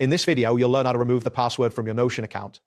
In this video, you'll learn how to remove the password from your Notion account.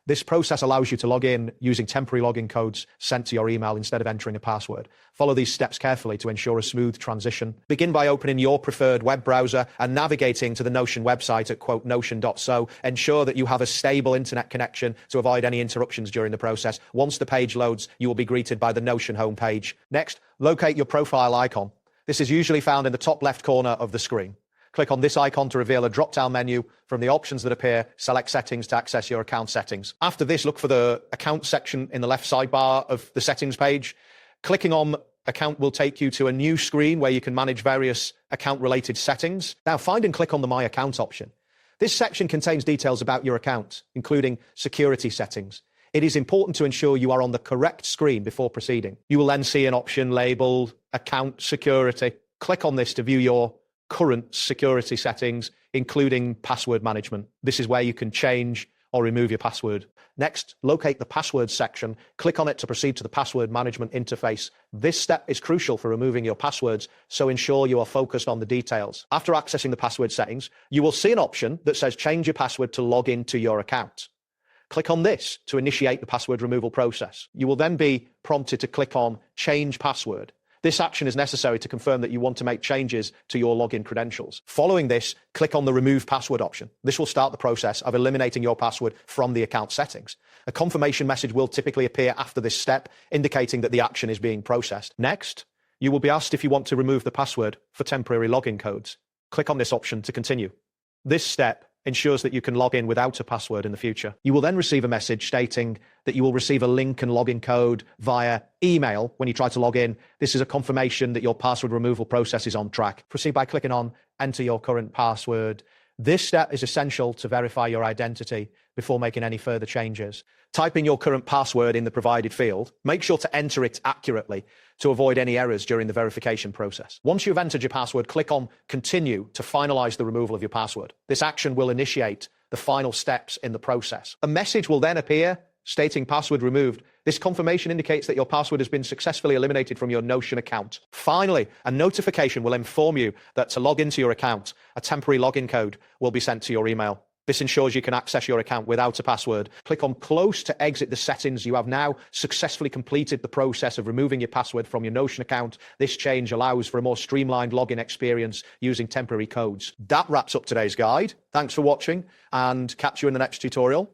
This process allows you to log in using temporary login codes sent to your email instead of entering a password. Follow these steps carefully to ensure a smooth transition. Begin by opening your preferred web browser and navigating to the Notion website at notion.so. Ensure that you have a stable internet connection to avoid any interruptions during the process. Once the page loads, you will be greeted by the Notion homepage. Next, locate your profile icon. This is usually found in the top left corner of the screen. Click on this icon to reveal a drop-down menu. From the options that appear, select Settings to access your account settings. After this, look for the Account section in the left sidebar of the Settings page. Clicking on Account will take you to a new screen where you can manage various account-related settings. Now, find and click on the My Account option. This section contains details about your account, including security settings. It is important to ensure you are on the correct screen before proceeding. You will then see an option labeled Account Security. Click on this to view your current security settings, including password management. This is where you can change or remove your password. Next, locate the Password section. Click on it to proceed to the password management interface. This step is crucial for removing your passwords, so ensure you are focused on the details. After accessing the password settings, you will see an option that says change your password to log into your account. Click on this to initiate the password removal process. You will then be prompted to click on Change Password. This action is necessary to confirm that you want to make changes to your login credentials. Following this, click on the Remove Password option. This will start the process of eliminating your password from the account settings. A confirmation message will typically appear after this step, indicating that the action is being processed. Next, you will be asked if you want to remove the password for temporary login codes. Click on this option to continue. This step ensures that you can log in without a password in the future. You will then receive a message stating that you will receive a link and login code via email when you try to log in. This is a confirmation that your password removal process is on track. Proceed by clicking on Enter your current password. This step is essential to verify your identity before making any further changes. Type in your current password in the provided field. Make sure to enter it accurately to avoid any errors during the verification process. Once you've entered your password, click on Continue to finalize the removal of your password. This action will initiate the final steps in the process. A message will then appear stating password removed. This confirmation indicates that your password has been successfully eliminated from your Notion account. Finally, a notification will inform you that to log into your account, a temporary login code will be sent to your email. This ensures you can access your account without a password. Click on Close to exit the settings. You have now successfully completed the process of removing your password from your Notion account. This change allows for a more streamlined login experience using temporary codes. That wraps up today's guide. Thanks for watching and catch you in the next tutorial.